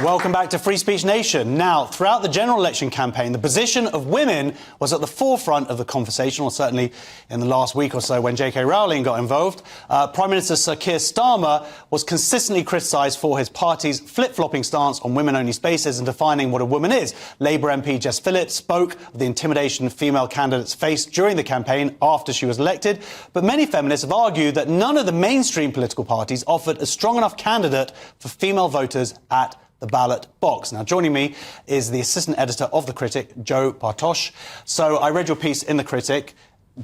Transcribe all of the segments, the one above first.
Welcome back to Free Speech Nation. Now, throughout the general election campaign, the position of women was at the forefront of the conversation, or certainly in the last week or so when J.K. Rowling got involved. Prime Minister Sir Keir Starmer was consistently criticised for his party's flip-flopping stance on women-only spaces and defining what a woman is. Labour MP Jess Phillips spoke of the intimidation female candidates faced during the campaign after she was elected, but many feminists have argued that none of the mainstream political parties offered a strong enough candidate for female voters at the ballot box. Now, joining me is the assistant editor of The Critic, Jo Bartosch. So I read your piece in The Critic.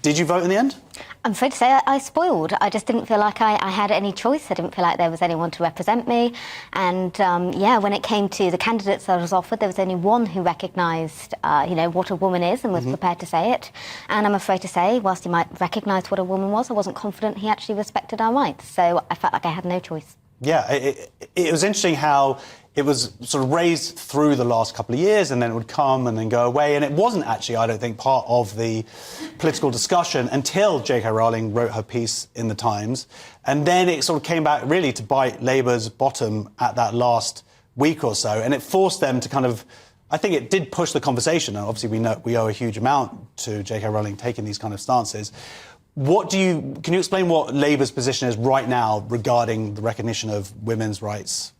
Did you vote in the end? I'm afraid to say I spoiled. I just didn't feel like I had any choice. I didn't feel like there was anyone to represent me. And, when it came to the candidates that I was offered, there was only one who recognised, what a woman is and was prepared to say it. And I'm afraid to say, whilst he might recognise what a woman was, I wasn't confident he actually respected our rights. So I felt like I had no choice. Yeah, it was interesting how it was sort of raised through the last couple of years and then it would come and then go away. And it wasn't actually, I don't think, part of the political discussion until J.K. Rowling wrote her piece in The Times. And then it sort of came back really to bite Labour's bottom at that last week or so. And it forced them to kind of, I think it did push the conversation. And obviously we owe a huge amount to J.K. Rowling taking these kind of stances. Can you explain what Labour's position is right now regarding the recognition of women's rights?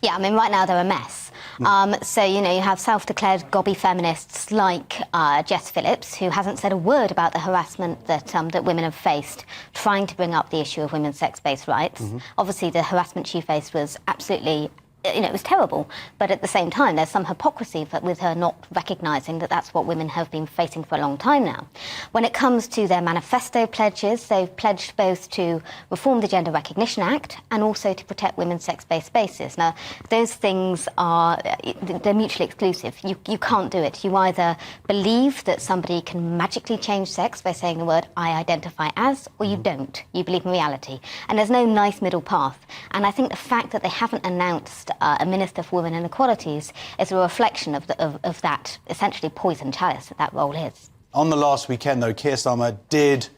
Yeah, I mean, right now they're a mess. You have self-declared gobby feminists like Jess Phillips, who hasn't said a word about the harassment that women have faced trying to bring up the issue of women's sex-based rights. Obviously, the harassment she faced was absolutely... it was terrible, but at the same time, there's some hypocrisy with her not recognising that that's what women have been facing for a long time now. When it comes to their manifesto pledges, they've pledged both to reform the Gender Recognition Act and also to protect women's sex-based spaces. Now, those things they're mutually exclusive. You can't do it. You either believe that somebody can magically change sex by saying the word, I identify as, or you don't. You believe in reality. And there's no nice middle path. And I think the fact that they haven't announced a Minister for Women and Equalities is a reflection of that essentially poison chalice that role is. On the last weekend, though, Keir Starmer did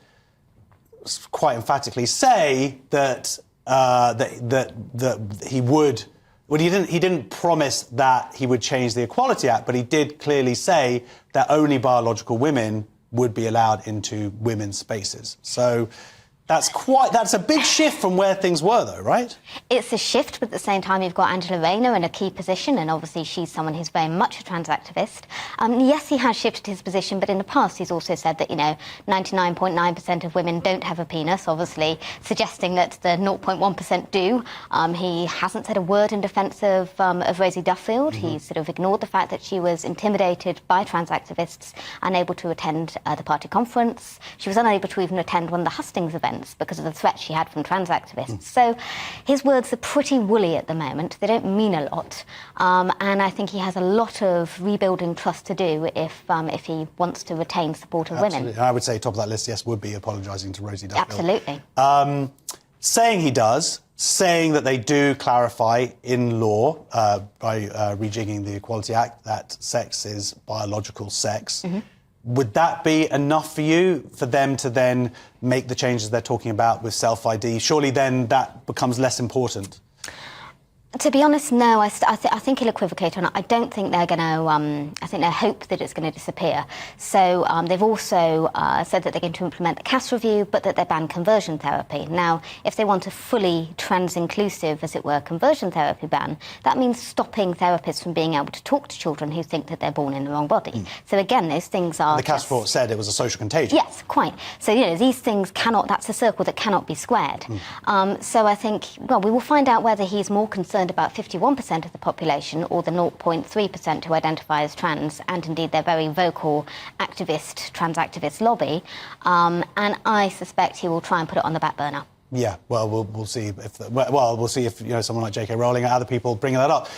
quite emphatically say that he would. Well, he didn't promise that he would change the Equality Act, but he did clearly say that only biological women would be allowed into women's spaces. So that's a big shift from where things were, though, right? It's a shift, but at the same time, you've got Angela Rayner in a key position, and obviously she's someone who's very much a trans activist. Yes, he has shifted his position, but in the past he's also said that, 99.9% of women don't have a penis, obviously suggesting that the 0.1% do. He hasn't said a word in defence of Rosie Duffield. He's sort of ignored the fact that she was intimidated by trans activists, unable to attend the party conference. She was unable to even attend one of the hustings events because of the threat she had from trans activists. So his words are pretty woolly at the moment. They don't mean a lot. And I think he has a lot of rebuilding trust to do if he wants to retain support of women. I would say top of that list, yes, would be apologising to Rosie Duffield. Absolutely. Saying he does, saying that they do clarify in law by rejigging the Equality Act that sex is biological sex. Would that be enough for you, for them to then make the changes they're talking about with self-ID? Surely then that becomes less important. To be honest, no. I think he'll equivocate on it. I don't think they're going to... I think they hope that it's going to disappear. So they've also said that they're going to implement the CAS review, but that they ban conversion therapy. Now, if they want a fully trans-inclusive, as it were, conversion therapy ban, that means stopping therapists from being able to talk to children who think that they're born in the wrong body. So again, those things are... The CAS report said it was a social contagion. Yes, quite. So, these things cannot... That's a circle that cannot be squared. So I think, well, we will find out whether he's more concerned about 51% of the population or the 0.3% who identify as trans, and indeed their very vocal trans activist lobby. And I suspect he will try and put it on the back burner. Yeah, well, we'll see we'll see if someone like J.K. Rowling and other people bring that up.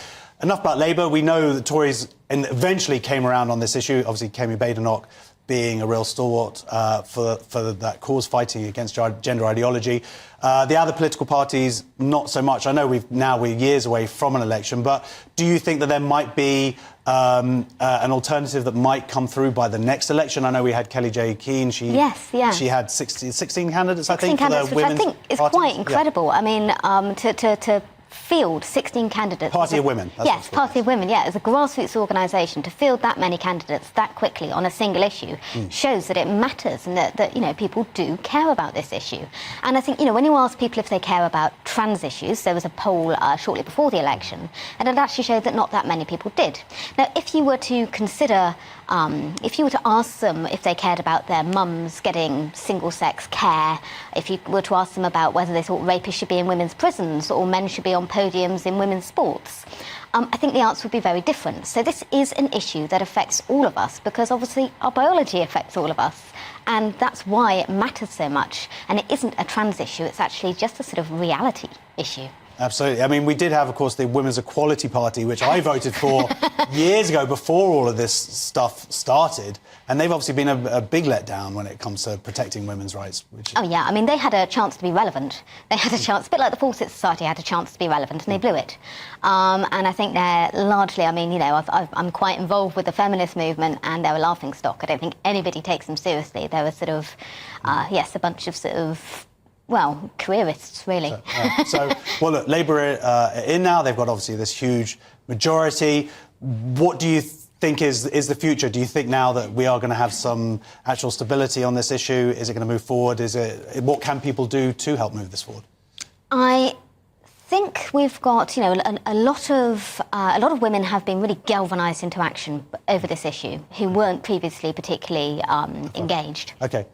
Enough about Labour. We know the Tories eventually came around on this issue. Obviously, Kemi Badenoch being a real stalwart for that cause, fighting against gender ideology. The other political parties, not so much. I know we're years away from an election, but do you think that there might be an alternative that might come through by the next election? I know we had Kelly J. Keane. She had 16 candidates, I think, for the women's which I think is quite incredible. Yeah. I mean, field 16 candidates. Party of Women. Yes, Party of Women, yeah. As a grassroots organisation, to field that many candidates that quickly on a single issue shows that it matters and that, you know, people do care about this issue. And I think, you know, when you ask people if they care about trans issues, there was a poll shortly before the election, and it actually showed that not that many people did. Now, if you were to consider, if you were to ask them if they cared about their mums getting single-sex care, if you were to ask them about whether they thought rapists should be in women's prisons or men should be on podiums in women's sports, I think the answer would be very different. So this is an issue that affects all of us because obviously our biology affects all of us. And that's why it matters so much. And it isn't a trans issue, it's actually just a sort of reality issue. Absolutely. I mean, we did have, of course, the Women's Equality Party, which I voted for years ago before all of this stuff started. And they've obviously been a big letdown when it comes to protecting women's rights. Oh, yeah. I mean, they had a chance to be relevant. They had a chance, a bit like the Fawcett Society had a chance to be relevant, and they blew it. And I think they're largely, I mean, you know, I'm quite involved with the feminist movement, and they're a laughingstock. I don't think anybody takes them seriously. They're a sort of, yes, a bunch of sort of, well, careerists, really. Well, look, Labour are in now. They've got, obviously, this huge majority. What do you think is the future? Do you think now that we are going to have some actual stability on this issue? Is it going to move forward? What can people do to help move this forward? I think we've got, you know, a lot of women have been really galvanised into action over this issue who weren't previously particularly engaged. OK.